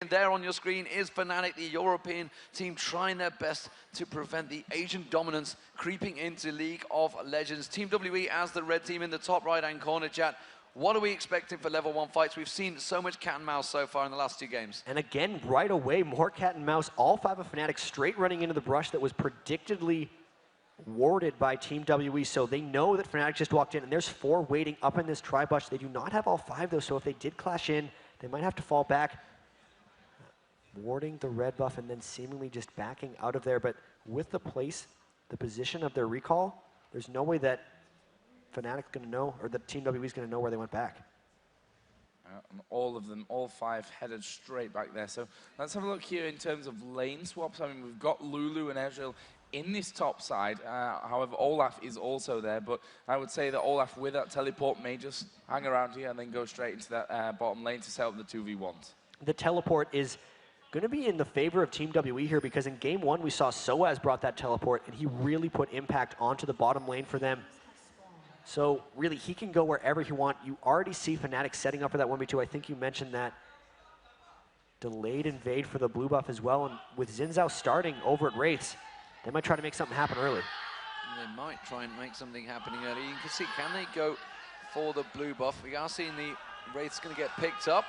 There on your screen is FNATIC, the European team, trying their best to prevent the Asian dominance creeping into League of Legends. Team WE as the red team in the top right-hand corner, chat. What are we expecting for level 1 fights? We've seen so much cat and mouse so far in the last 2 games. And again, right away, more cat and mouse. All 5 of FNATIC straight running into the brush that was predictably warded by Team WE. So they know that FNATIC just walked in, and there's 4 waiting up in this tri-bush. They do not have all 5, though, so if they did clash in, they might have to fall back. Warding the red buff and then seemingly just backing out of there. But with the position of their recall, there's no way that FNATIC's going to know, or the Team WE is going to know where they went back. And all of them, all 5 headed straight back there. So let's have a look here in terms of lane swaps. I mean, we've got Lulu and Ezreal in this top side. However, Olaf is also there, but I would say that Olaf with that teleport may just hang around here and then go straight into that bottom lane to set up the 2v1s. The teleport is going to be in the favor of Team WE here, because in game 1 we saw Soaz brought that teleport and he really put impact onto the bottom lane for them. So really he can go wherever he wants. You already see FNATIC setting up for that 1v2. I think you mentioned that delayed invade for the blue buff as well, and with Xin Zhao starting over at Wraiths, they might try to make something happen early. They might try and make something happening early. You can see, can they go for the blue buff? We are seeing the Wraiths going to get picked up.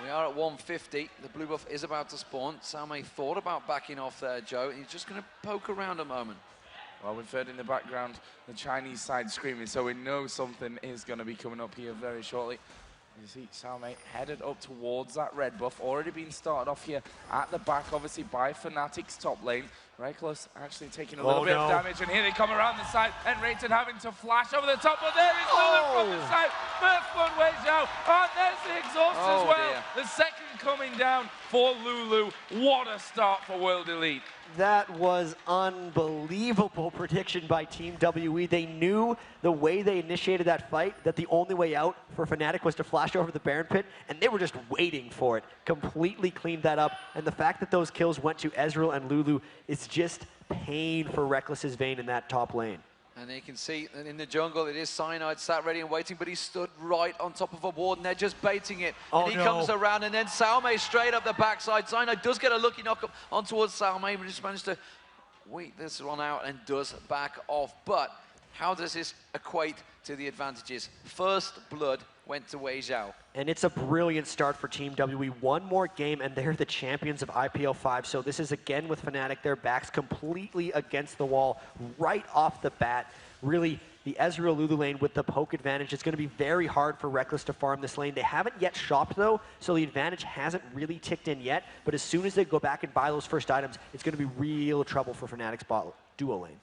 We are at 150. The blue buff is about to spawn. Salme thought about backing off there, Joe. He's just going to poke around a moment. Well, we've heard in the background the Chinese side screaming, so we know something is going to be coming up here very shortly. You see Salme headed up towards that red buff, already been started off here at the back, obviously by FNATIC's top lane. Reckless actually taking a little bit of damage, and here they come around the side, and Rayton having to flash over the top, but there is Lulu from the side. First one way down, and there's the exhaust as well. Dear. The second coming down for Lulu. What a start for World Elite. That was unbelievable prediction by Team WE. They knew the way they initiated that fight, that the only way out for FNATIC was to flash over the Baron Pit, and they were just waiting for it. Completely cleaned that up, and the fact that those kills went to Ezreal and Lulu is just pain for Reckless's vein in that top lane. And you can see that in the jungle, it is Cyanide sat ready and waiting, but he stood right on top of a ward, and they're just baiting it. Oh, and he comes around, and then Salme straight up the backside. Cyanide does get a lucky knock up on towards Salme, but just managed to wait this one out and does back off. But how does this equate to the advantages? First blood went to Wei Zhao. And it's a brilliant start for Team WE. One more game, and they're the champions of IPL 5. So this is again with FNATIC, their backs completely against the wall right off the bat. Really, the Ezreal Lulu lane with the poke advantage, it's going to be very hard for Reckless to farm this lane. They haven't yet shopped, though, so the advantage hasn't really ticked in yet. But as soon as they go back and buy those first items, it's going to be real trouble for FNATIC's duo lane.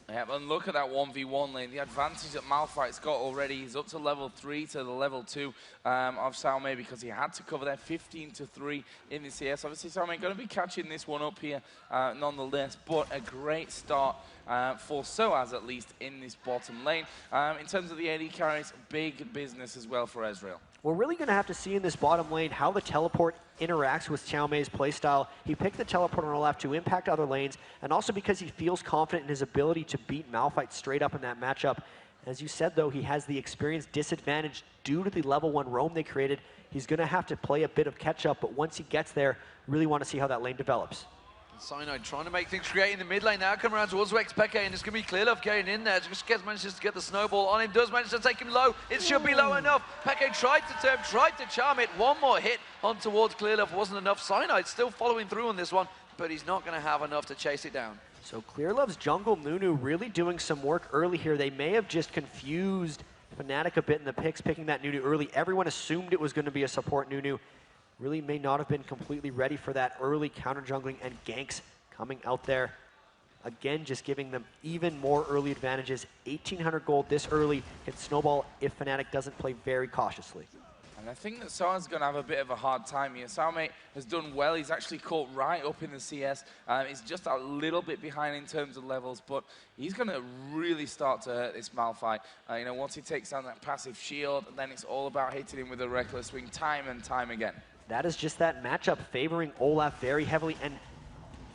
Yeah, and look at that 1v1 lane. The advantage that Malphite's got already. He's up to level 3 to the level 2 of Salme, because he had to cover there 15-3 in the CS. Obviously, Salme going to be catching this one up here nonetheless, but a great start for Soaz, at least, in this bottom lane. In terms of the AD carries, big business as well for Ezreal. We're really going to have to see in this bottom lane how the teleport interacts with Xiaomei's playstyle. He picked the teleport on Olaf to impact other lanes, and also because he feels confident in his ability to beat Malphite straight up in that matchup. As you said, though, he has the experience disadvantage due to the level 1 roam they created. He's going to have to play a bit of catch-up, but once he gets there, really want to see how that lane develops. Cyanide trying to make things create in the mid lane now, come around towards Rex Peke, and it's going to be Clearlove getting in there. Just manages to get the snowball on him, does manage to take him low. It should be low enough. Peke tried to charm it. One more hit on towards Clearlove wasn't enough. Cyanide still following through on this one, but he's not going to have enough to chase it down. So Clearlove's jungle Nunu really doing some work early here. They may have just confused FNATIC a bit in the picks, picking that Nunu early. Everyone assumed it was going to be a support Nunu. Really may not have been completely ready for that early counter jungling, and ganks coming out there. Again, just giving them even more early advantages. 1,800 gold this early can snowball if FNATIC doesn't play very cautiously. And I think that Soa's going to have a bit of a hard time here. Salme has done well. He's actually caught right up in the CS. He's just a little bit behind in terms of levels, but he's going to really start to hurt this Malphite. You know, once he takes down that passive shield, then it's all about hitting him with a reckless swing time and time again. That is just that matchup favoring Olaf very heavily, and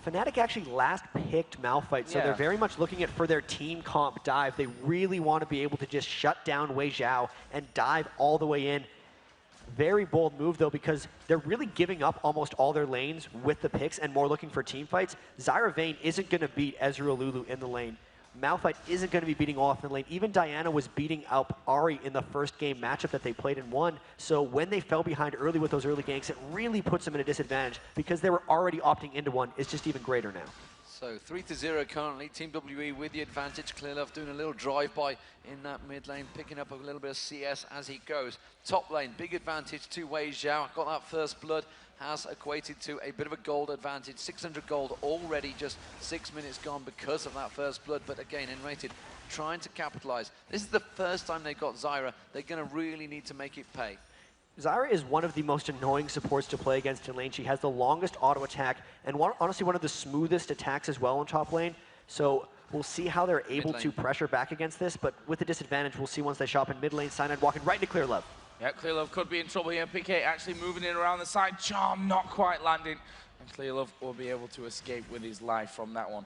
FNATIC actually last picked Malphite, so they're very much looking at for their team comp dive. They really want to be able to just shut down Wei Zhao and dive all the way in. Very bold move, though, because they're really giving up almost all their lanes with the picks and more looking for team fights. Zyra Vayne isn't going to beat Ezreal Lulu in the lane. Malphite isn't going to be beating Olaf in the lane. Even Diana was beating out Ahri in the first game matchup that they played and won. So when they fell behind early with those early ganks, it really puts them in a disadvantage because they were already opting into one. It's just even greater now. So 3-0 currently. Team WE with the advantage. Clearlove doing a little drive-by in that mid lane, picking up a little bit of CS as he goes. Top lane, big advantage to Wei Xiao. Got that first blood. Has equated to a bit of a gold advantage. 600 gold already, just 6 minutes gone because of that first blood. But again, Enrated trying to capitalize. This is the first time they got Zyra. They're going to really need to make it pay. Zyra is one of the most annoying supports to play against in lane. She has the longest auto attack and honestly one of the smoothest attacks as well in top lane. So we'll see how they're able to pressure back against this. But with the disadvantage, we'll see once they shop in mid lane. Cyanide walking right into Clearlove. Yeah, Clearlove could be in trouble here. PK actually moving in around the side. Charm not quite landing. And Clearlove will be able to escape with his life from that one.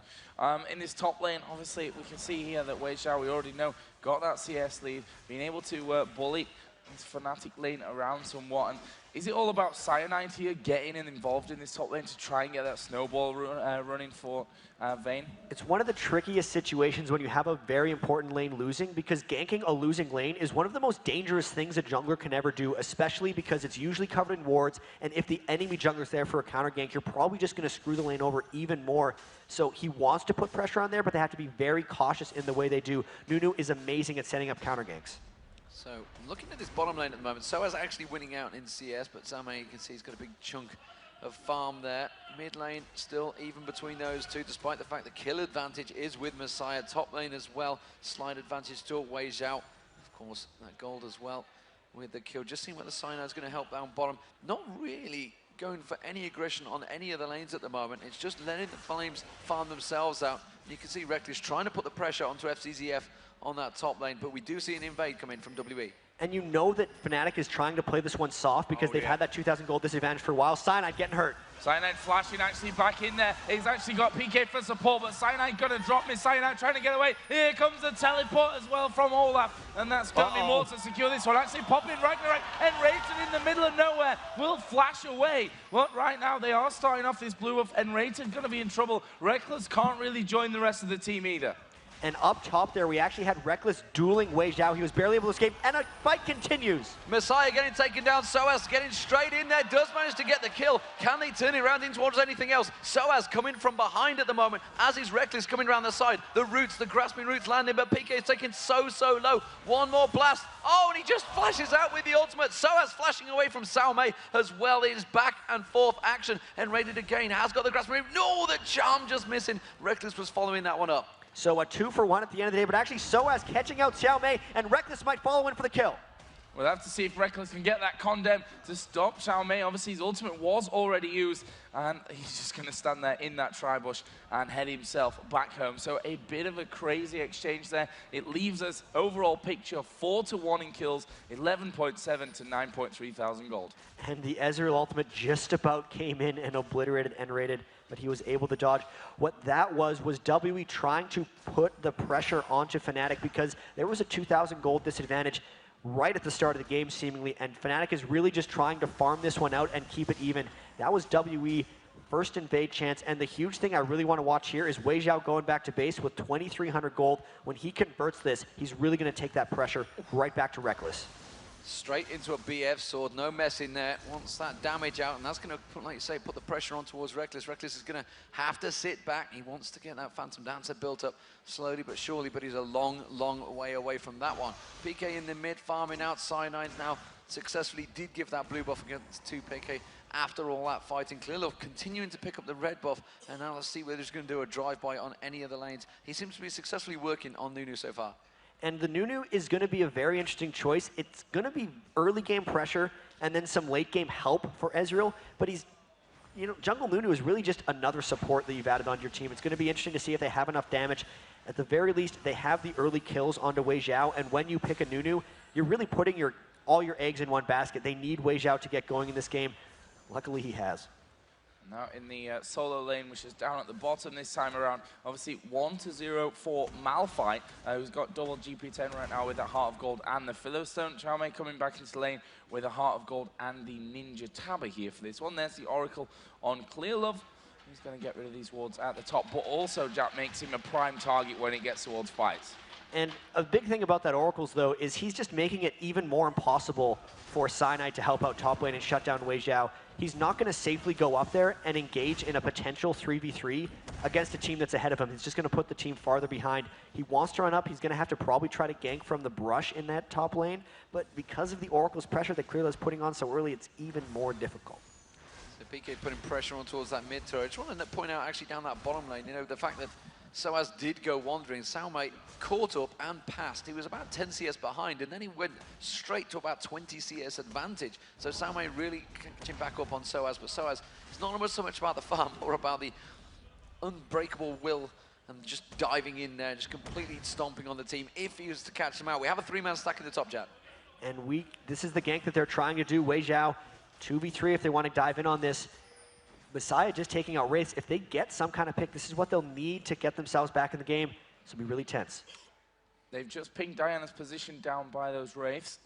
In this top lane, obviously, we can see here that Wei Xiao, we already know, got that CS lead, being able to bully his Fnatic lane around somewhat. And is it all about Cyanide here getting involved in this top lane to try and get that snowball running for Vayne? It's one of the trickiest situations when you have a very important lane losing, because ganking a losing lane is one of the most dangerous things a jungler can ever do, especially because it's usually covered in wards, and if the enemy jungler's there for a counter gank, you're probably just going to screw the lane over even more. So he wants to put pressure on there, but they have to be very cautious in the way they do. Nunu is amazing at setting up counter ganks. So looking at this bottom lane at the moment, Soaz actually winning out in CS, but Salme, you can see he's got a big chunk of farm there. Mid lane still even between those two, despite the fact the kill advantage is with Messiah. Top lane as well, slight advantage to Wei Xiao. Of course, that gold as well with the kill. Just seeing whether Cyanide's going to help down bottom. Not really going for any aggression on any of the lanes at the moment. It's just letting the Flames farm themselves out. You can see Reckless trying to put the pressure onto FCZF on that top lane, but we do see an invade come in from WE. And you know that Fnatic is trying to play this one soft because they've had that 2,000 gold disadvantage for a while. Cyanide getting hurt. Cyanide flashing actually back in there. He's actually got PK for support, but Cyanide gonna drop me. Cyanide trying to get away. Here comes the teleport as well from Olaf, and that's gonna be more to secure this one. Actually popping Ragnarok and Rated in the middle of nowhere will flash away. But right now they are starting off this blue buff, and Rated gonna be in trouble. Reckless can't really join the rest of the team either. And up top there, we actually had Reckless dueling Wei Xiao. He was barely able to escape, and a fight continues. Messiah getting taken down. Soaz getting straight in there. Does manage to get the kill. Can they turn it around in towards anything else? Soaz coming from behind at the moment, as is Reckless coming around the side. The roots, the grasping roots landing, but PK is taken so low. One more blast. Oh, and he just flashes out with the ultimate. Soaz flashing away from Salme as well. It is back and forth action, and rated again. Has got the grasping root. No, the charm just missing. Reckless was following that one up. So a 2-for-1 at the end of the day, but actually Soaz catching out Xiao Mei, and Reckless might follow in for the kill. We'll have to see if Reckless can get that condemn to stop Xiao Mei. Obviously, his ultimate was already used, and he's just going to stand there in that tri-bush and head himself back home. So a bit of a crazy exchange there. It leaves us overall picture 4-1 in kills, 11.7 to 9.3 thousand gold. And the Ezreal ultimate just about came in and obliterated N-rated, but he was able to dodge. What that was WE trying to put the pressure onto Fnatic because there was a 2,000 gold disadvantage right at the start of the game, seemingly, and Fnatic is really just trying to farm this one out and keep it even. That was WE first invade chance, and the huge thing I really want to watch here is Wei Xiao going back to base with 2,300 gold. When he converts this, he's really going to take that pressure right back to Reckless. Straight into a BF sword, no mess in there. Wants that damage out, and that's going to, like you say, put the pressure on towards Reckless. Reckless is going to have to sit back. He wants to get that Phantom Dancer built up slowly but surely, but he's a long way away from that one. PK in the mid, farming out. Cyanide now successfully did give that blue buff against 2 PK after all that fighting. Clearlove continuing to pick up the red buff, and now let's see whether he's going to do a drive-by on any of the lanes. He seems to be successfully working on Nunu so far. And the Nunu is going to be a very interesting choice. It's going to be early game pressure and then some late game help for Ezreal, but he's, you know, Jungle Nunu is really just another support that you've added onto your team. It's going to be interesting to see if they have enough damage. At the very least, they have the early kills onto Wei Xiao, and when you pick a Nunu, you're really putting all your eggs in one basket. They need Wei Xiao to get going in this game. Luckily, he has. Now in the solo lane, which is down at the bottom this time around. Obviously 1-0 for Malphite, who's got double GP10 right now with the Heart of Gold and the Philistone. Xiaomei coming back into lane with a Heart of Gold and the Ninja Tabba here for this one. There's the Oracle on Clear Love. He's going to get rid of these wards at the top, but also Jack makes him a prime target when it gets towards fights. And a big thing about that Oracles, though, is he's just making it even more impossible for Cyanide to help out top lane and shut down Wei Zhao. He's not going to safely go up there and engage in a potential 3v3 against a team that's ahead of him. He's just going to put the team farther behind. He wants to run up. He's going to have to probably try to gank from the brush in that top lane. But because of the Oracle's pressure that Clear is putting on so early, it's even more difficult. So PK putting pressure on towards that mid turret. I just want to point out actually down that bottom lane, you know, the fact that Soaz did go wandering. Xiaomei caught up and passed. He was about 10 CS behind, and then he went straight to about 20 CS advantage. So Xiaomei really catching back up on Soaz, but Soaz is not so much about the farm, more about the unbreakable will and just diving in there, just completely stomping on the team if he was to catch them out. We have a 3-man stack in the top, Jack. And this is the gank that they're trying to do. Wei Zhao, 2v3 if they want to dive in on this. Messiah just taking out Wraiths. If they get some kind of pick, this is what they'll need to get themselves back in the game. This will be really tense. They've just pinged Diana's position down by those Wraiths.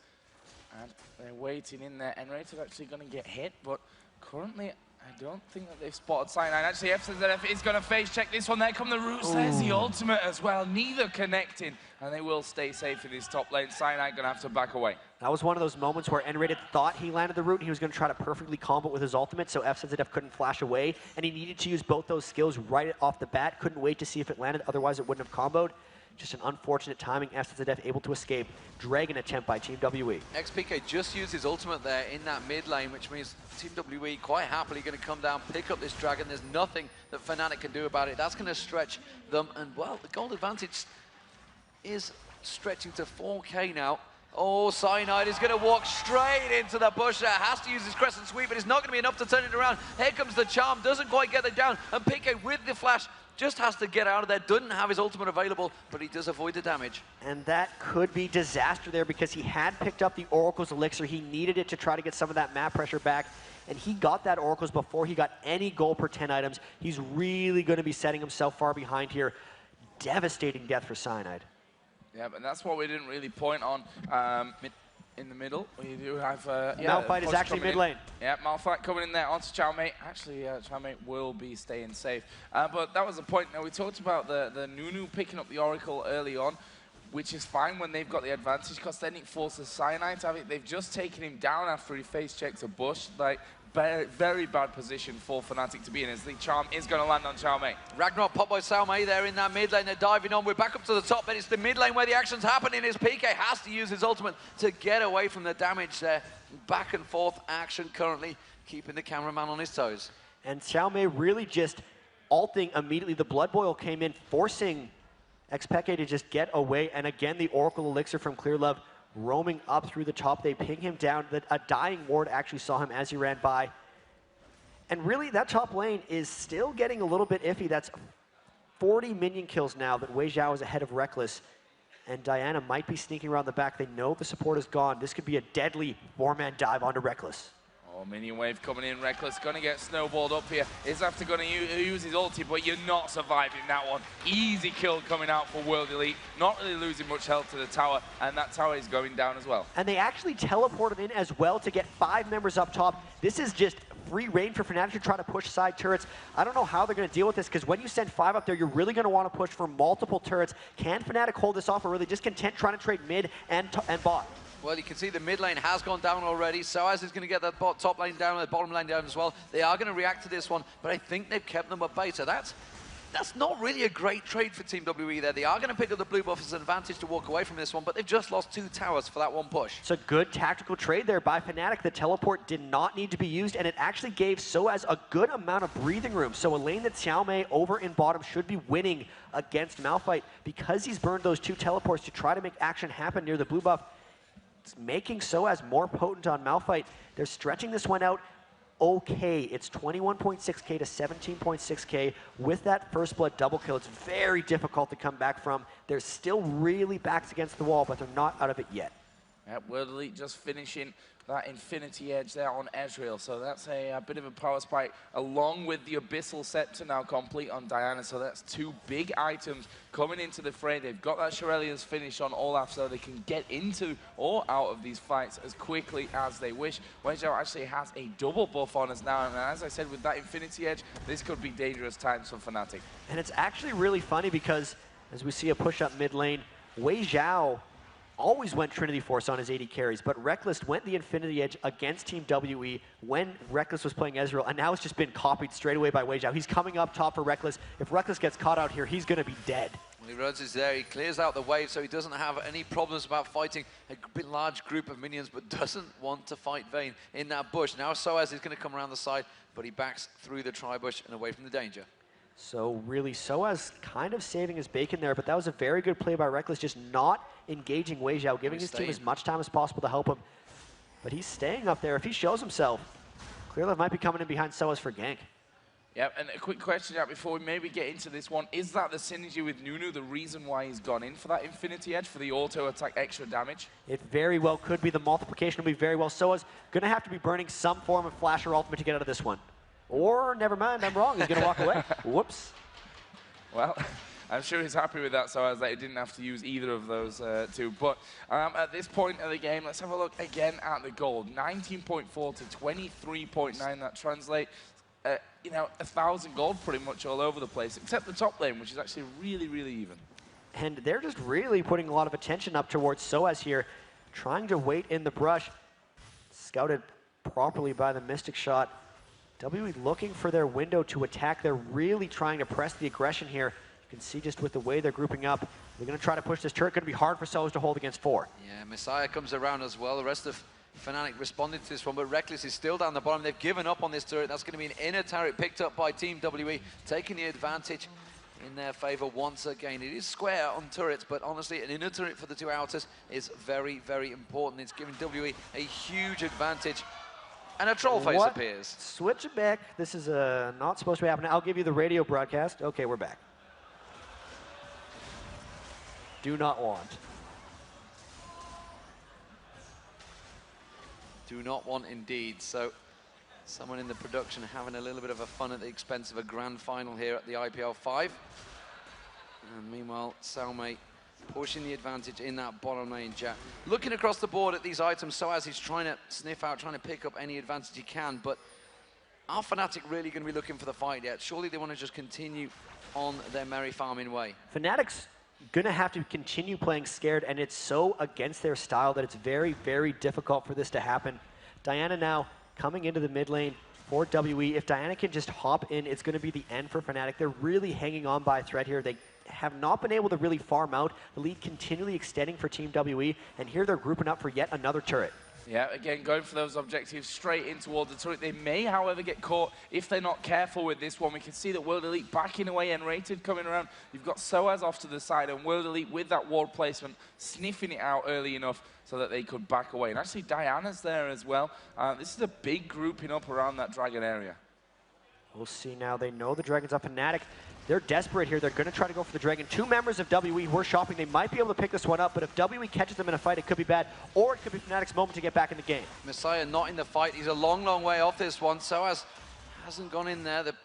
And they're waiting in there. And Wraiths are actually going to get hit, but currently I don't think that they've spotted Cyanide. Actually, FNATIC is going to face check this one. There come the roots. There's the ultimate as well. Neither connecting. And they will stay safe in this top lane. Cyanide going to have to back away. That was one of those moments where N-Rated thought he landed the root and he was going to try to perfectly combo it with his ultimate, so FNATIC couldn't flash away. And he needed to use both those skills right off the bat. Couldn't wait to see if it landed, otherwise it wouldn't have comboed. Just an unfortunate timing. FNATIC able to escape. Dragon attempt by Team WE. XPK just used his ultimate there in that mid lane, which means Team WE quite happily going to come down, pick up this Dragon. There's nothing that FNATIC can do about it. That's going to stretch them. And, well, the gold advantage is stretching to 4K now. Oh, Cyanide is going to walk straight into the bush there. Has to use his crescent sweep, but it's not going to be enough to turn it around. Here comes the charm. Doesn't quite get it down. And PK with the flash just has to get out of there. Doesn't have his ultimate available, but he does avoid the damage. And that could be disaster there because he had picked up the Oracle's elixir. He needed it to try to get some of that map pressure back. And he got that Oracle's before he got any gold per 10 items. He's really going to be setting himself far behind here. Devastating death for Cyanide. Yeah, but that's what we didn't really point on in the middle. We do have Malphite is actually mid lane. Yeah, Malphite coming in there onto Xiaomei. Actually, Xiaomei will be staying safe. But that was the point. Now, we talked about the Nunu picking up the Oracle early on, which is fine when they've got the advantage, because then it forces Cyanide to have it. They've just taken him down after he face checks a bush. Like, very, very bad position for FNATIC to be in, as the charm is going to land on Xiaomei. Ragnarok pop by Xiaomei there in that mid lane. They're diving on. We're back up to the top, but it's the mid lane where the action's happening. His PK has to use his ultimate to get away from the damage there. Back and forth action currently, keeping the cameraman on his toes. And Xiaomei really just ulting immediately. The Blood Boil came in, forcing XPK to just get away. And again, the Oracle Elixir from Clear Love roaming up through the top. They ping him down. A dying ward actually saw him as he ran by. And really, that top lane is still getting a little bit iffy. That's 40 minion kills now that Wei Zhao is ahead of Reckless. And Diana might be sneaking around the back. They know the support is gone. This could be a deadly 4-man dive onto Reckless. Oh, minion wave coming in. Reckless going to get snowballed up here. Is after going to use his ulti, but you're not surviving that one. Easy kill coming out for World Elite. Not really losing much health to the tower, and that tower is going down as well. And they actually teleported in as well to get 5 members up top. This is just free reign for FNATIC to try to push side turrets. I don't know how they're going to deal with this, because when you send 5 up there, you're really going to want to push for multiple turrets. Can FNATIC hold this off, or are they just content trying to trade mid and bot? Well, you can see the mid lane has gone down already. Soaz is going to get that top lane down and the bottom lane down as well. They are going to react to this one, but I think they've kept them at bay. So that's not really a great trade for Team WE there. They are going to pick up the blue buff as an advantage to walk away from this one, but they've just lost 2 towers for that one push. It's a good tactical trade there by FNATIC. The teleport did not need to be used, and it actually gave Soaz a good amount of breathing room. So a lane that Xiaomei over in bottom should be winning against Malphite, because he's burned those 2 teleports to try to make action happen near the blue buff. It's making Soaz more potent on Malphite. They're stretching this one out okay. It's 21.6k to 17.6k. With that first blood double kill, it's very difficult to come back from. They're still really backs against the wall, but they're not out of it yet. World Elite just finishing that Infinity Edge there on Ezreal. So that's a bit of a power spike, along with the Abyssal Scepter now complete on Diana. So that's 2 big items coming into the fray. They've got that Shirelia's finish on Olaf, so they can get into or out of these fights as quickly as they wish. Weizhou actually has a double buff on us now, and as I said, with that Infinity Edge, this could be dangerous times for Fnatic. And it's actually really funny because as we see a push up mid lane, Weizhou always went Trinity Force on his AD carries, but Reckless went the Infinity Edge against Team WE when Reckless was playing Ezreal, and now it's just been copied straight away by Weizhou. He's coming up top for Reckless. If Reckless gets caught out here, he's going to be dead. Well, he runs his there, he clears out the wave, so he doesn't have any problems about fighting a large group of minions, but doesn't want to fight Vayne in that bush. Now Soaz is going to come around the side, but he backs through the tri-bush and away from the danger. So really, Soaz kind of saving his bacon there, but that was a very good play by Reckless, just not engaging Weizhou, giving his team as much time as possible to help him. But he's staying up there. If he shows himself, Clearlove might be coming in behind Soaz for gank. Yep, and a quick question, Jack, before we maybe get into this one. Is that the synergy with Nunu the reason why he's gone in for that Infinity Edge, for the auto-attack extra damage? It very well could be. The multiplication will be very well. Soaz going to have to be burning some form of flash or ultimate to get out of this one. Or, never mind, I'm wrong, he's going to walk away. Whoops. Well, I'm sure he's happy with that, so as that he didn't have to use either of those 2. But at this point of the game, let's have a look again at the gold. 19.4 to 23.9, that translates, you know, 1,000 gold pretty much all over the place, except the top lane, which is actually really, really even. And they're just really putting a lot of attention up towards Soaz here, trying to wait in the brush. Scouted properly by the Mystic Shot. WE looking for their window to attack. They're really trying to press the aggression here. You can see just with the way they're grouping up, they're going to try to push this turret. Going to be hard for Soaz to hold against 4. Yeah, Messiah comes around as well. The rest of Fnatic responded to this one, but Reckless is still down the bottom. They've given up on this turret. That's going to be an inner turret picked up by Team WE, taking the advantage in their favor once again. It is square on turrets, but honestly, an inner turret for the 2 outers is very, very important. It's giving WE a huge advantage. And a troll face appears. Switch it back. This is not supposed to be happening. I'll give you the radio broadcast. Okay, we're back. Do not want. Do not want indeed. So someone in the production having a little bit of a fun at the expense of a grand final here at the IPL 5. And meanwhile, Salme pushing the advantage in that bottom lane, Jack. Looking across the board at these items, so as he's trying to sniff out, trying to pick up any advantage he can, but are Fnatic really going to be looking for the fight yet? Surely they want to just continue on their merry farming way. Fnatic's going to have to continue playing scared, and it's so against their style that it's very, very difficult for this to happen. Diana now coming into the mid lane for WE. If Diana can just hop in, it's going to be the end for Fnatic. They're really hanging on by a thread here. They have not been able to really farm out. The lead continually extending for Team WE, and here they're grouping up for yet another turret. Yeah, again, going for those objectives straight in towards the turret. They may, however, get caught if they're not careful with this one. We can see that World Elite backing away and Rated coming around. You've got Soaz off to the side, and World Elite with that ward placement, sniffing it out early enough so that they could back away. And actually, Diana's there as well. This is a big grouping up around that Dragon area. We'll see now. They know the Dragon's up. Fnatic, they're desperate here. They're going to try to go for the Dragon. 2 members of WE were shopping. They might be able to pick this one up, but if WE catches them in a fight, it could be bad, or it could be Fnatic's moment to get back in the game. Messiah not in the fight. He's a long, long way off this one. Soaz hasn't gone in there. The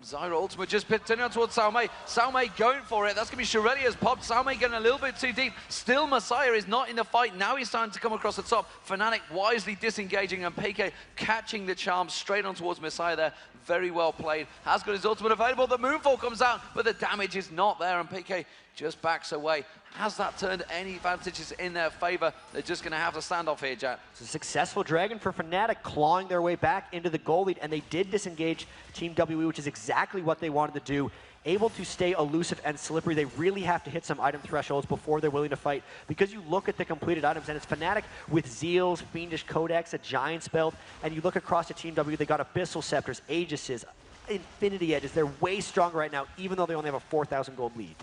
Zyra ultimate just turning on towards Salme. Salme going for it. That's going to be Shirelia's popped. Salme getting a little bit too deep. Still Messiah is not in the fight. Now he's starting to come across the top. Fnatic wisely disengaging, and PK catching the charm straight on towards Messiah there. Very well played. Has got his ultimate available. The Moonfall comes out, but the damage is not there, and PK just backs away. Has that turned any advantages in their favor? They're just going to have to stand off here, Jack. It's a successful Dragon for Fnatic, clawing their way back into the goal lead, and they did disengage Team WE, which is exactly what they wanted to do. Able to stay elusive and slippery. They really have to hit some item thresholds before they're willing to fight, because you look at the completed items, and it's Fnatic with Zeals, Fiendish Codex, a Giant Spell, and you look across to Team W, they got Abyssal Scepters, Aegises, Infinity Edges. They're way stronger right now, even though they only have a 4,000 gold lead.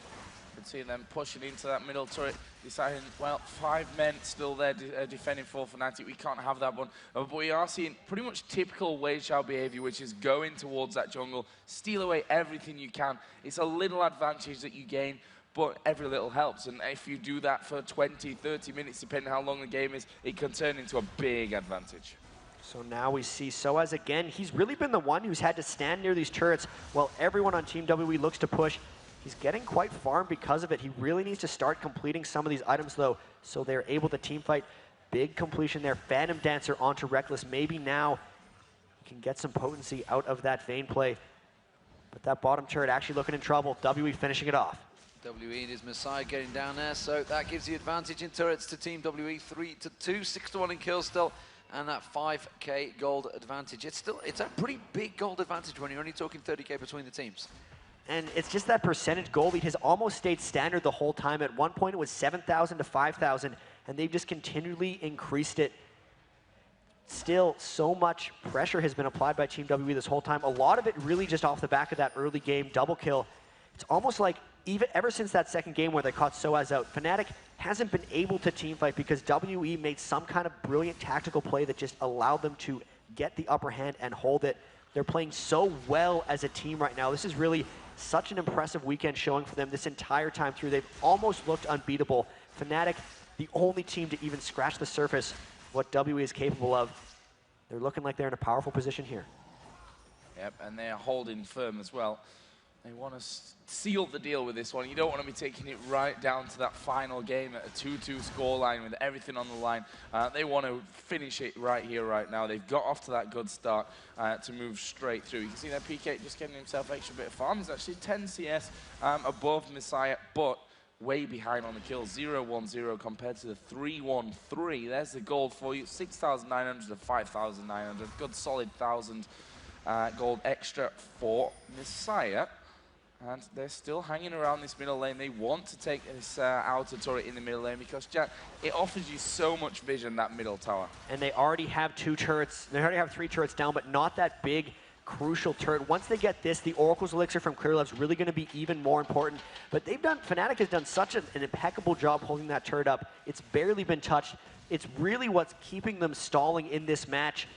See them pushing into that middle turret, deciding, well, 5 men still there defending for Fnatic. We can't have that one. But we are seeing pretty much typical Weizhou behavior, which is going towards that jungle, steal away everything you can. It's a little advantage that you gain, but every little helps. And if you do that for 20, 30 minutes, depending how long the game is, it can turn into a big advantage. So now we see Soaz again. He's really been the one who's had to stand near these turrets while everyone on Team WE looks to push. He's getting quite farmed because of it. He really needs to start completing some of these items, though, so they're able to team fight. Big completion there. Phantom Dancer onto Reckless. Maybe now he can get some potency out of that Vayne play. But that bottom turret actually looking in trouble. WE finishing it off. WE and his Messiah getting down there, so that gives the advantage in turrets to Team WE. 3-2, 6-1 in kills still. And that 5k gold advantage. It's a pretty big gold advantage when you're only talking 30k between the teams. And it's just that percentage gold lead has almost stayed standard the whole time. At one point it was 7,000 to 5,000, and they've just continually increased it. Still, so much pressure has been applied by Team WE this whole time. A lot of it really just off the back of that early game double kill. It's almost like ever since that second game where they caught Soaz out, FNATIC hasn't been able to teamfight because WE made some kind of brilliant tactical play that just allowed them to get the upper hand and hold it. They're playing so well as a team right now. This is really such an impressive weekend showing for them this entire time through. They've almost looked unbeatable. FNATIC, the only team to even scratch the surface what WE is capable of. They're looking like they're in a powerful position here. Yep, and they're holding firm as well. They want to seal the deal with this one. You don't want to be taking it right down to that final game at a 2-2 scoreline with everything on the line. They want to finish it right here, right now. They've got off to that good start to move straight through. You can see that PK just getting himself extra bit of farm. He's actually 10 CS above Messiah, but way behind on the kills. 0-1-0 compared to the 3-1-3. There's the gold for you. 6,900 to 5,900. Good solid 1,000 gold extra for Messiah. And they're still hanging around this middle lane. They want to take this outer turret in the middle lane because, Jack, it offers you so much vision, that middle tower. And they already have 2 turrets. They already have 3 turrets down, but not that big, crucial turret. Once they get this, the Oracle's Elixir from Clearlove's really going to be even more important. But FNATIC has done such an impeccable job holding that turret up. It's barely been touched. It's really what's keeping them stalling in this match.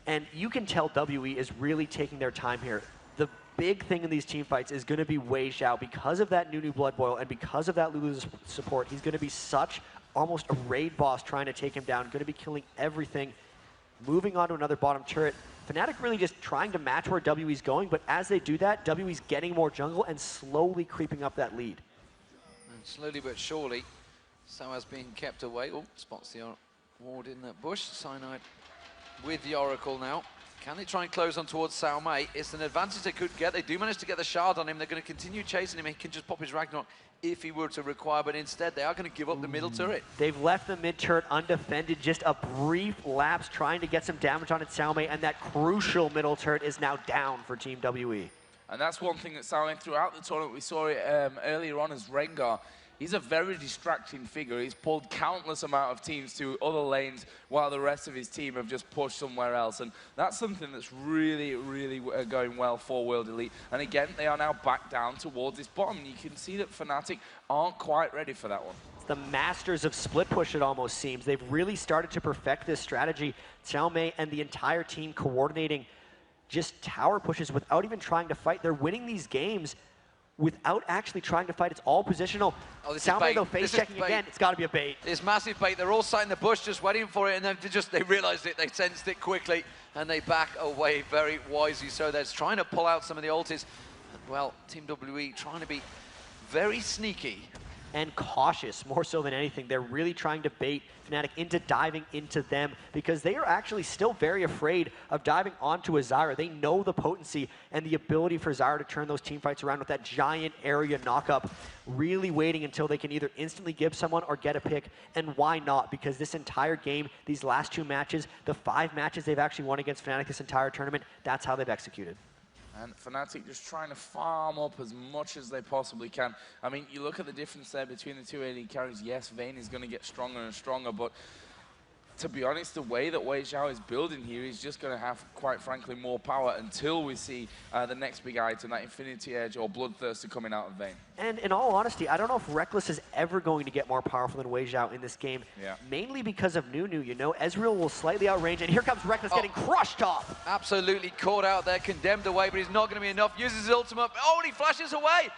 And you can tell WE is really taking their time here. The big thing in these team fights is going to be Wei Xiao. Because of that new Blood Boil and because of that Lulu's support, he's going to be such almost a raid boss trying to take him down, going to be killing everything. Moving on to another bottom turret. FNATIC really just trying to match where WE's going, but as they do that, WE's getting more jungle and slowly creeping up that lead. And slowly but surely, Soaz being kept away. Oh, spots the ward in that bush. Cyanide with the Oracle now. Can they try and close on towards Sao Mei? It's an advantage they could get. They do manage to get the shard on him. They're going to continue chasing him. He can just pop his Ragnarok if he were to require, but instead they are going to give up the middle turret. They've left the mid turret undefended. Just a brief lapse trying to get some damage on it, Sao Mei, and that crucial middle turret is now down for Team WE. And that's one thing that Sao Mei throughout the tournament, we saw it earlier on as Rengar. He's a very distracting figure. He's pulled countless amount of teams to other lanes while the rest of his team have just pushed somewhere else. And that's something that's really, really going well for World Elite. And again, they are now back down towards this bottom. And you can see that FNATIC aren't quite ready for that one. It's the masters of split push, it almost seems. They've really started to perfect this strategy. Sao Mei and the entire team coordinating just tower pushes without even trying to fight. They're winning these games without actually trying to fight. It's all positional. Oh, Sao Mei, though, face checking again. It's got to be a bait. It's massive bait. They're all sat in the bush just waiting for it, and then they realized it. They sensed it quickly, and they back away very wisely. So they're trying to pull out some of the ultis. Well, Team WE trying to be very sneaky. And cautious, more so than anything. They're really trying to bait FNATIC into diving into them because they are actually still very afraid of diving onto a Zyra. They know the potency and the ability for Zyra to turn those team fights around with that giant area knockup, really waiting until they can either instantly give someone or get a pick. And why not? Because this entire game, these last 2 matches, the 5 matches they've actually won against FNATIC this entire tournament, that's how they've executed. And FNATIC just trying to farm up as much as they possibly can. I mean, you look at the difference there between the 2 AD carries. Yes, Vayne is going to get stronger and stronger, but to be honest, the way that Wei Xiao is building here, he's just going to have, quite frankly, more power until we see the next big item, that Infinity Edge or Bloodthirster coming out of Vayne. And in all honesty, I don't know if Reckless is ever going to get more powerful than Wei Xiao in this game. Yeah. Mainly because of Nunu, you know. Ezreal will slightly outrange, and here comes Reckless getting crushed off. Absolutely caught out there, condemned away, but he's not going to be enough. Uses his ultimate. Oh, and he flashes away.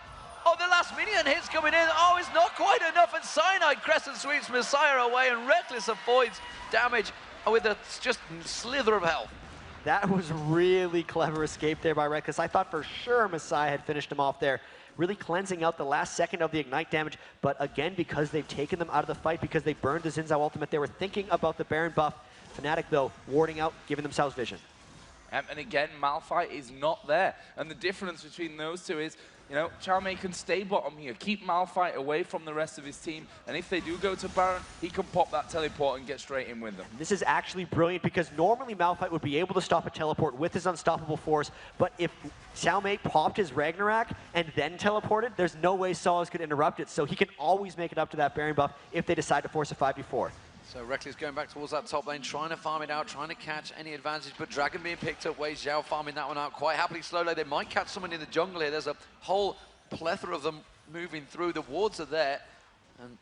Oh, the last minion hit's coming in. Oh, it's not quite enough. And Cyanide Crescent sweeps Messiah away, and Reckless avoids damage with a just slither of health. That was really clever escape there by Reckless. I thought for sure Messiah had finished him off there, really cleansing out the last second of the Ignite damage. But again, because they've taken them out of the fight, because they burned the Xin Zhao ultimate, they were thinking about the Baron buff. FNATIC, though, warding out, giving themselves vision. And again, Malphite is not there. And the difference between those two is, you know, Xiaomei can stay bottom here, keep Malphite away from the rest of his team, and if they do go to Baron, he can pop that teleport and get straight in with them. This is actually brilliant because normally Malphite would be able to stop a teleport with his unstoppable force, but if Xiaomei popped his Ragnarok and then teleported, there's no way Solas could interrupt it, so he can always make it up to that Baron buff if they decide to force a 5v4. So Reckless going back towards that top lane, trying to farm it out, trying to catch any advantage, but Dragon being picked up, Wei Zhao farming that one out quite happily. Slowly, they might catch someone in the jungle here. There's a whole plethora of them moving through. The wards are there, and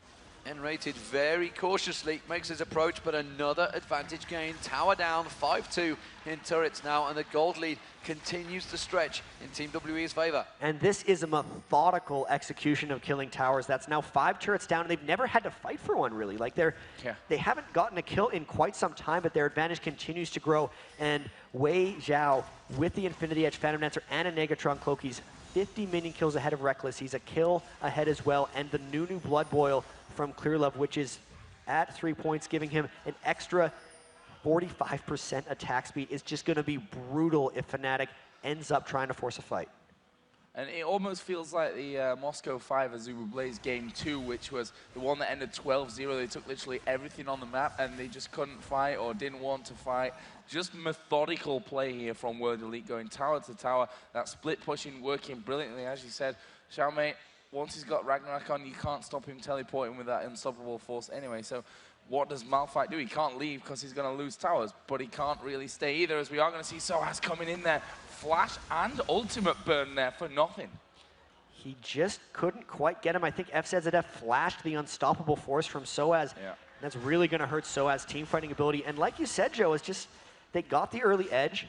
N-rated very cautiously makes his approach, but another advantage gain. Tower down, 5-2 in turrets now, and the gold lead continues to stretch in Team WE's favor. And this is a methodical execution of killing towers. That's now 5 turrets down, and they've never had to fight for one, really. Like, they haven't gotten a kill in quite some time, but their advantage continues to grow. And Wei Zhao, with the Infinity Edge, Phantom Dancer, and a Negatron Cloak, he's 50 minion kills ahead of Reckless. He's a kill ahead as well, and the new Blood Boil from Clearlove, which is at 3 points, giving him an extra 45% attack speed, is just going to be brutal if FNATIC ends up trying to force a fight. And it almost feels like the Moscow 5 Azubu Blaze game 2, which was the one that ended 12-0. They took literally everything on the map, and they just couldn't fight or didn't want to fight. Just methodical play here from World Elite, going tower to tower. That split pushing working brilliantly, as you said. Xiaomei, once he's got Ragnarok on, you can't stop him teleporting with that unstoppable force anyway. So what does Malphite do? He can't leave because he's going to lose towers, but he can't really stay either, as we are going to see Soaz coming in there. Flash and ultimate burn there for nothing. He just couldn't quite get him. I think FZZF flashed the unstoppable force from Soaz. Yeah. That's really going to hurt Soaz's team fighting ability. And like you said, Joe, it's just they got the early edge,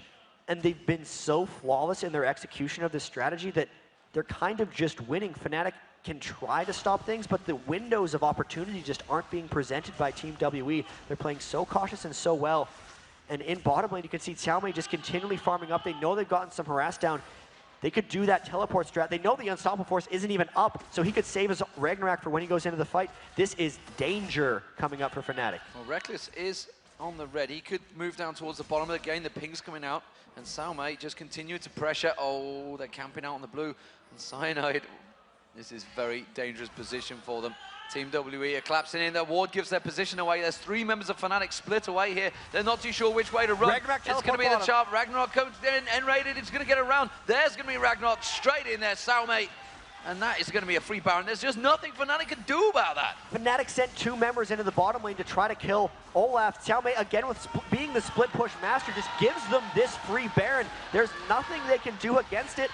and they've been so flawless in their execution of this strategy that they're kind of just winning. FNATIC can try to stop things, but the windows of opportunity just aren't being presented by Team WE. They're playing so cautious and so well. And in bottom lane, you can see Xiaomei just continually farming up. They know they've gotten some harass down. They could do that teleport strat. They know the unstoppable force isn't even up, so he could save his Ragnarok for when he goes into the fight. This is danger coming up for FNATIC. Well, Reckless is on the red. He could move down towards the bottom of the game. The ping's coming out, and Xiaomei just continuing to pressure. Oh, they're camping out on the blue. And Cyanide, this is very dangerous position for them. Team WE are collapsing in. Their ward gives their position away. There's 3 members of FNATIC split away here. They're not too sure which way to run. Ragnarok it's going to be the chart. Ragnarok comes in, N-rated. It's going to get around. There's going to be Ragnarok straight in there. Xiaomei. And that is going to be a free Baron. There's just nothing FNATIC can do about that. FNATIC sent 2 members into the bottom lane to try to kill Olaf. Xiaomei, again, with being the split push master, just gives them this free Baron. There's nothing they can do against it.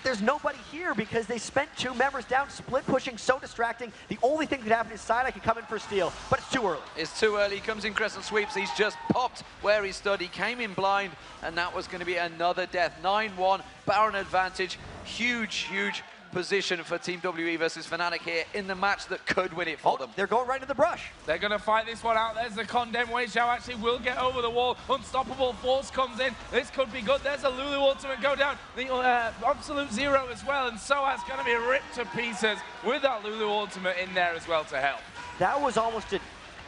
There's nobody here because they spent 2 members down, split pushing, so distracting. The only thing that could happen is Cyanide can come in for a steal, but it's too early. It's too early. He comes in crescent sweeps. He's just popped where he stood. He came in blind, and that was going to be another death. 9-1, Baron advantage. Huge, huge position for Team WE versus FNATIC here in the match that could win it for them. They're going right into the brush. They're going to fight this one out. There's the condemned. Wei Zhao actually will get over the wall. Unstoppable force comes in. This could be good. There's a Lulu ultimate go down. The absolute zero as well. And Soaz going to be ripped to pieces with that Lulu ultimate in there as well to help. That was almost an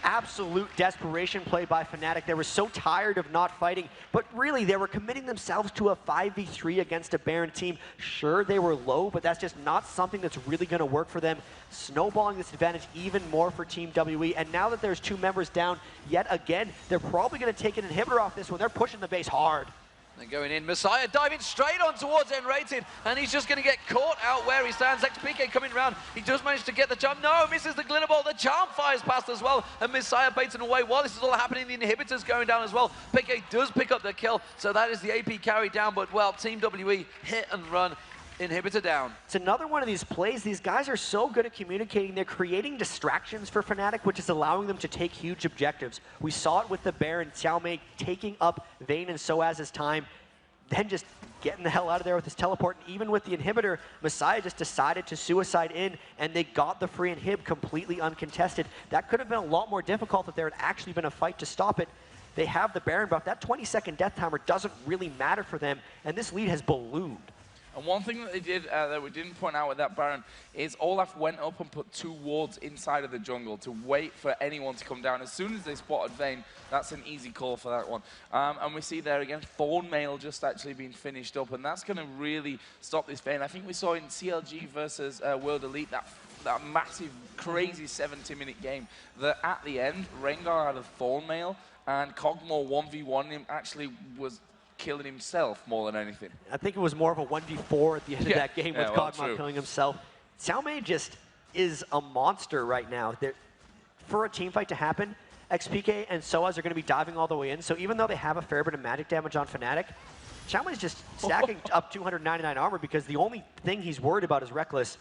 absolute desperation play by FNATIC. They were so tired of not fighting, but really they were committing themselves to a 5v3 against a Baron team. Sure, they were low, but that's just not something that's really going to work for them. Snowballing this advantage even more for Team WE, and now that there's 2 members down, yet again, they're probably going to take an inhibitor off this one. They're pushing the base hard. They're going in. Messiah diving straight on towards N-rated, and he's just going to get caught out where he stands. XPK coming around. He does manage to get the jump. No, misses the glitter ball. The charm fires past as well, and Messiah baits it away. While this is all happening, the inhibitors going down as well. PK does pick up the kill, so that is the AP carry down, but well, Team WE hit and run. Inhibitor down. It's another one of these plays. These guys are so good at communicating. They're creating distractions for FNATIC, which is allowing them to take huge objectives. We saw it with the Baron, Xiaomei taking up Vayne and Soaz's time. then just getting the hell out of there with his teleport. And even with the inhibitor, Messiah just decided to suicide in, and they got the free inhib completely uncontested. That could have been a lot more difficult if there had actually been a fight to stop it. They have the Baron buff. That 20-second death timer doesn't really matter for them, and this lead has ballooned. And one thing that they did that we didn't point out with that Baron is Olaf went up and put 2 wards inside of the jungle to wait for anyone to come down. As soon as they spotted Vayne, that's an easy call for that one. And we see there again, Thornmail just actually being finished up, and that's going to really stop this Vayne. I think we saw in CLG versus World Elite that massive, crazy 70-minute game that at the end, Rengar had a Thornmail, and Kog'Maw 1v1 him actually was killing himself more than anything. I think it was more of a 1v4 at the end of that game with Kog'Maw killing himself. Xiaomei just is a monster right now. For a team fight to happen, XPK and Soaz are going to be diving all the way in, so even though they have a fair bit of magic damage on FNATIC, Xiaomei's just stacking up 299 armor because the only thing he's worried about is Reckless.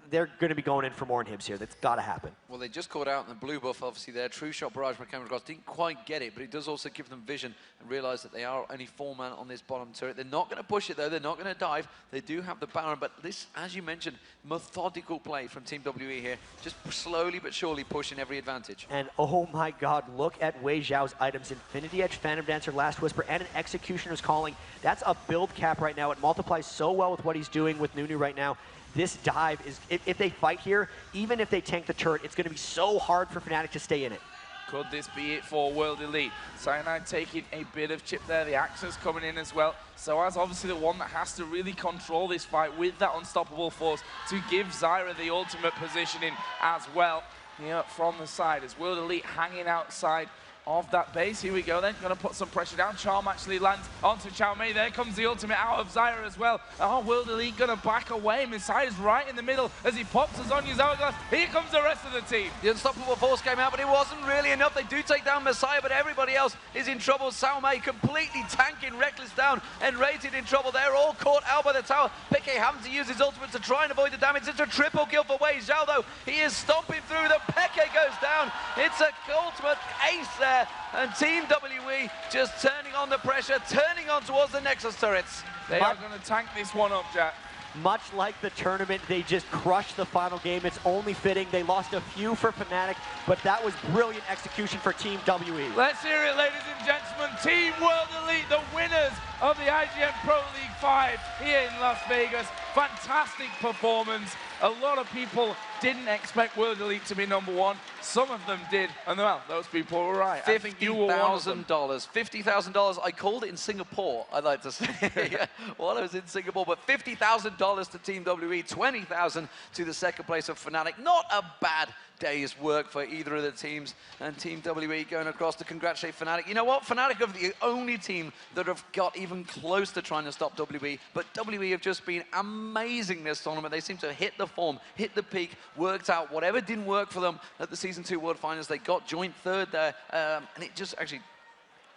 They're going to be going in for more inhibs here. That's got to happen. Well, they just caught out in the blue buff, obviously, there. True Shot Barrage from Cameron Cross didn't quite get it, but it does also give them vision and realize that they are only 4-man on this bottom turret. They're not going to push it, though. They're not going to dive. They do have the Baron, but this, as you mentioned, methodical play from Team WE here, just slowly but surely pushing every advantage. And oh my god, look at Wei Zhao's items. Infinity Edge, Phantom Dancer, Last Whisper, and an Executioner's Calling. That's a build cap right now. It multiplies so well with what he's doing with Nunu right now. This dive is, if they fight here, even if they tank the turret, it's going to be so hard for FNATIC to stay in it. Could this be it for World Elite? Cyanide taking a bit of chip there. The Axe's coming in as well. So as obviously the one that has to really control this fight with that unstoppable force to give Zyra the ultimate positioning as well. Here from the side as World Elite hanging outside of that base. Here we go then, going to put some pressure down. Charm actually lands onto Xiaomei. There comes the ultimate out of Zyra as well. Oh, World Elite going to back away. Messiah's right in the middle as he pops Azonya's hourglass. Here comes the rest of the team. The unstoppable force came out, but it wasn't really enough. They do take down Messiah, but everybody else is in trouble. Xiaomei completely tanking Reckless down and Rated in trouble. They're all caught out by the tower. Piqué having to use his ultimate to try and avoid the damage. It's a triple kill for Wei Zhao, though. He is stomping through. The Piqué goes down. It's a ultimate ace there. And Team WE just turning on the pressure, turning on towards the Nexus turrets. They are going to tank this one up, Jack. Much like the tournament, they just crushed the final game. It's only fitting. They lost a few for FNATIC, but that was brilliant execution for Team WE. Let's hear it, ladies and gentlemen. Team World Elite, the winners of the IGN Pro League 5 here in Las Vegas. Fantastic performance. A lot of people didn't expect World Elite to be #1. Some of them did, and well, those people were right. $50,000. $50,000. I called it in Singapore, I'd like to say, while I was in Singapore, but $50,000 to Team WE, $20,000 to the second place of FNATIC. Not a bad day's work for either of the teams, and Team WE going across to congratulate FNATIC. You know what? FNATIC are the only team that have got even close to trying to stop WE, but WE have just been amazing this tournament. They seem to hit the form, hit the peak, worked out whatever didn't work for them at the Season 2 World Finals. They got joint third there, and it just actually...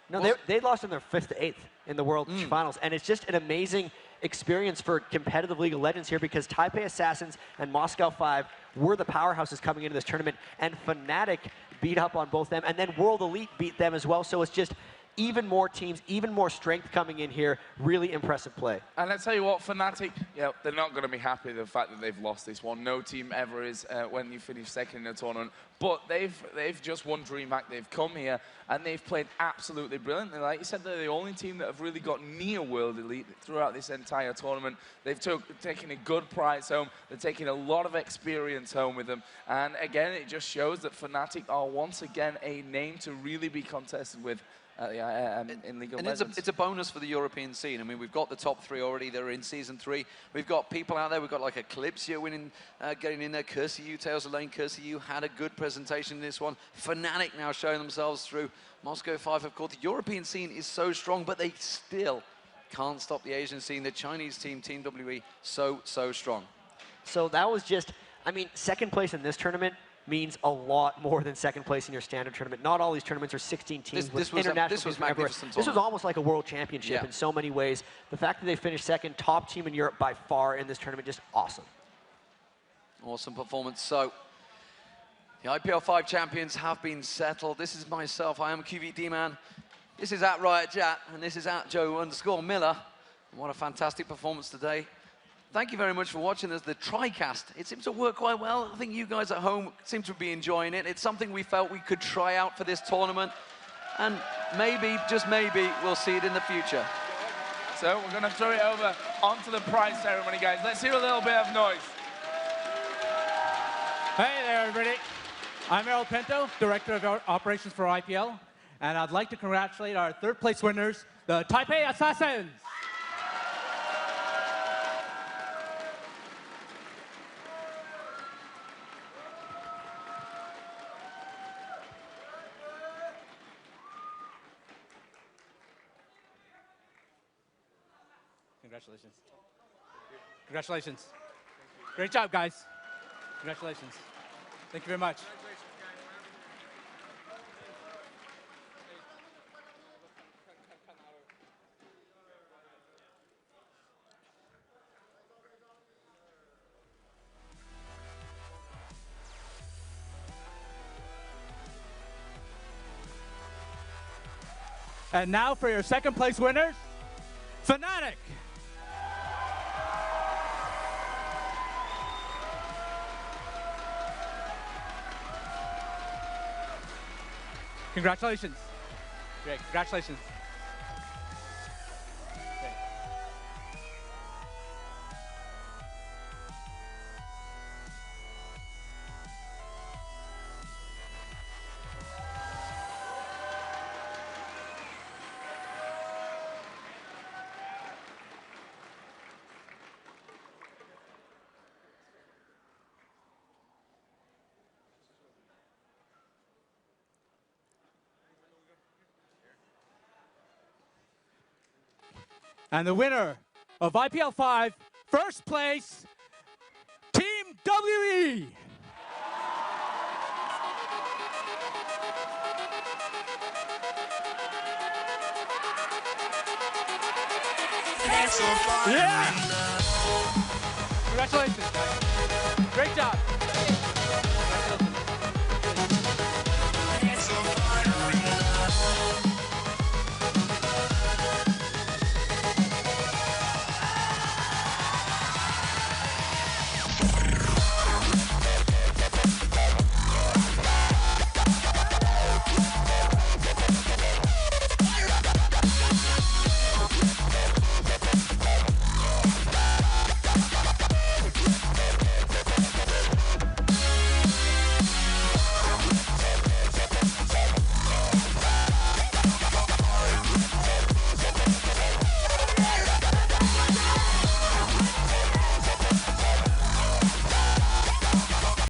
No, they lost in their 5th to 8th in the World Finals, and it's just an amazing experience for competitive League of Legends here because Taipei Assassins and Moscow 5 were the powerhouses coming into this tournament, and FNATIC beat up on both them, and then World Elite beat them as well, so it's just even more teams, even more strength coming in here. Really impressive play. And let's tell you what, FNATIC, they're not going to be happy with the fact that they've lost this one. No team ever is when you finish second in a tournament. But they've just won DreamHack. They've come here and they've played absolutely brilliantly. Like you said, they're the only team that have really got near World Elite throughout this entire tournament. They've taken a good prize home. They're taking a lot of experience home with them. And again, it just shows that FNATIC are once again a name to really be contested with. In League of Legends. It's a bonus for the European scene. I mean, we've got the top 3 already. They're in Season 3. We've got people out there. We've got like Eclipsia winning, getting in there. Cursiu, Tails of Lane. Cursiu had a good presentation in this one. FNATIC now showing themselves through. Moscow 5, of course. The European scene is so strong, but they still can't stop the Asian scene. The Chinese team, Team WE, so strong. So that was just, I mean, second place in this tournament means a lot more than second place in your standard tournament. Not all these tournaments are 16 teams with international this was magnificent. This was almost like a world championship in so many ways. The fact that they finished second, top team in Europe by far in this tournament, just awesome. Awesome performance. So, the IPL 5 champions have been settled. This is myself. I am QVD Man. This is at Riot Chat, and this is at Joe_Miller. What a fantastic performance today. Thank you very much for watching us, the TriCast. It seems to work quite well. I think you guys at home seem to be enjoying it. It's something we felt we could try out for this tournament, and maybe, just maybe, we'll see it in the future. So we're going to throw it over onto the prize ceremony, guys. Let's hear a little bit of noise. Hey there, everybody. I'm Errol Pinto, Director of Operations for IPL, and I'd like to congratulate our third place winners, the Taipei Assassins. Congratulations. Congratulations. Great job, guys. Congratulations. Thank you very much. And now for your second place winners, FNATIC. Congratulations. Great, congratulations. Great. And the winner of IPL 5, first place, Team WE. Yeah! Congratulations, guys. Great job.